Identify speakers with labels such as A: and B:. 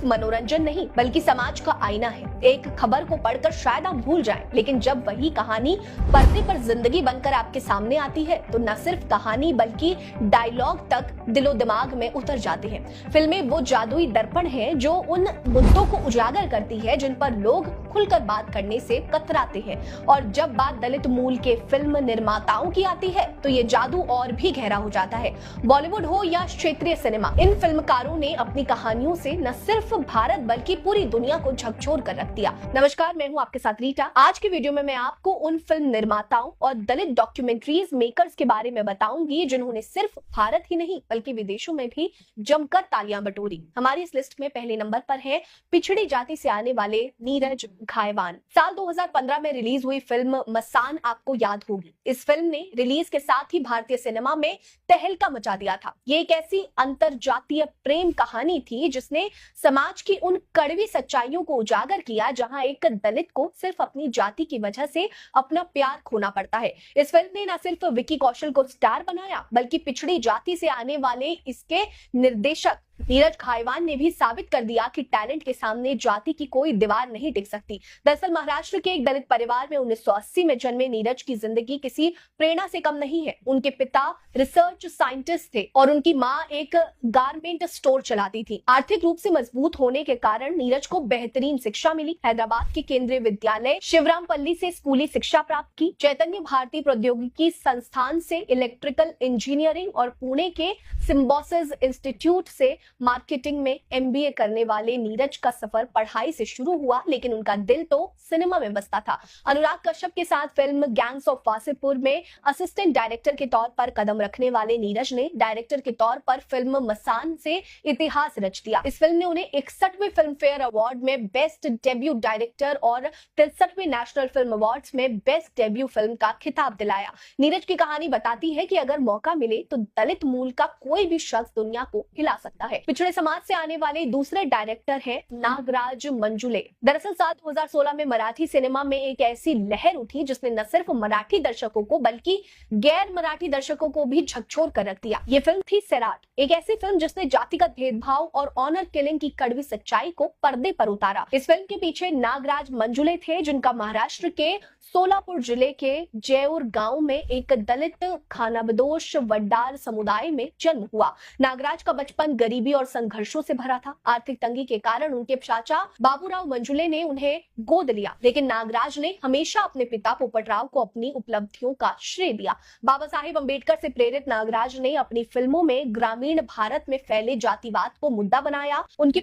A: सिर्फ मनोरंजन नहीं बल्कि समाज का आईना है। एक खबर को पढ़कर शायद आप भूल जाएं, लेकिन जब वही कहानी पर्दे पर जिंदगी बनकर आपके सामने आती है तो न सिर्फ कहानी बल्कि डायलॉग तक दिलो दिमाग में उतर जाते हैं। फिल्में वो जादुई दर्पण है जो उन मुद्दों को उजागर करती है जिन पर लोग खुलकर बात करने से कतराते हैं। और जब बात दलित मूल के फिल्म निर्माताओं की आती है तो ये जादू और भी गहरा हो जाता है। बॉलीवुड हो या क्षेत्रीय सिनेमा, इन फिल्मकारों ने अपनी कहानियों से न सिर्फ भारत बल्कि पूरी दुनिया को झकझोर कर रख दिया। नमस्कार, मैं हूं आपके साथ रीटा। आज के वीडियो में मैं आपको उन फिल्म निर्माताओं और दलित डॉक्यूमेंट्रीज मेकर्स के बारे में बताऊंगी जिन्होंने सिर्फ भारत ही नहीं बल्कि विदेशों में भी जमकर तालियां बटोरी। हमारी इस लिस्ट में पहले नंबर पर है पिछड़ी जाति से आने वाले नीरज घायवान। साल 2015 में रिलीज हुई फिल्म मसान आपको याद होगी। इस फिल्म ने रिलीज के साथ ही भारतीय सिनेमा में तहलका मचा दिया था। ये एक ऐसी अंतरजातीय प्रेम कहानी थी जिसने समाज की उन कड़वी सच्चाइयों को उजागर किया जहां एक दलित को सिर्फ अपनी जाति की वजह से अपना प्यार खोना पड़ता है। इस फिल्म ने न सिर्फ विकी कौशल को स्टार बनाया बल्कि पिछड़ी जाति से आने वाले इसके निर्देशक नीरज घायवान ने भी साबित कर दिया कि टैलेंट के सामने जाति की कोई दीवार नहीं टिक सकती। दरअसल महाराष्ट्र के एक दलित परिवार में 1980 में जन्मे नीरज की जिंदगी किसी प्रेरणा से कम नहीं है। उनके पिता रिसर्च साइंटिस्ट थे और उनकी मां एक गारमेंट स्टोर चलाती थी। आर्थिक रूप से मजबूत होने के कारण नीरज को बेहतरीन शिक्षा मिली। हैदराबाद के केंद्रीय विद्यालय शिवरामपल्ली से स्कूली शिक्षा प्राप्त की। चैतन्य भारती प्रौद्योगिकी संस्थान से इलेक्ट्रिकल इंजीनियरिंग और पुणे के सिम्बोसिस इंस्टीट्यूट से मार्केटिंग में MBA करने वाले नीरज का सफर पढ़ाई से शुरू हुआ, लेकिन उनका दिल तो सिनेमा में बसता था। अनुराग कश्यप के साथ फिल्म गैंग्स ऑफ वासेपुर में असिस्टेंट डायरेक्टर के तौर पर कदम रखने वाले नीरज ने डायरेक्टर के तौर पर फिल्म मसान से इतिहास रच दिया। इस फिल्म ने उन्हें 61वें फिल्म फेयर अवार्ड में बेस्ट डेब्यू डायरेक्टर और 63वें नेशनल फिल्म अवार्ड्स में बेस्ट डेब्यू फिल्म का खिताब दिलाया। नीरज की कहानी बताती है कि अगर मौका मिले तो दलित मूल का कोई भी शख्स दुनिया को हिला सकता है। पिछड़े समाज से आने वाले दूसरे डायरेक्टर हैं नागराज मंजुले। दरअसल साल 2016 में मराठी सिनेमा में एक ऐसी लहर उठी जिसने न सिर्फ मराठी दर्शकों को बल्कि गैर मराठी दर्शकों को भी झकझोर कर रख दिया। ये फिल्म थी सैराट, एक ऐसी फिल्म जिसने जातिगत भेदभाव और ऑनर किलिंग की कड़वी सच्चाई को पर्दे पर उतारा। इस फिल्म के पीछे नागराज मंजुले थे जिनका महाराष्ट्र के सोलापुर जिले के जयौर गांव में एक दलित खानाबदोश वड्डार समुदाय में जन्म हुआ। नागराज का बचपन गरीबी और संघर्षों से भरा था। आर्थिक तंगी के कारण उनके चाचा बाबूराव मंजुले ने उन्हें गोद लिया, लेकिन नागराज ने हमेशा अपने पिता पोपटराव को अपनी उपलब्धियों का श्रेय दिया। बाबा साहेब अंबेडकर से प्रेरित नागराज ने अपनी फिल्मों में ग्रामीण भारत में फैले जातिवाद को मुद्दा बनाया। उनकी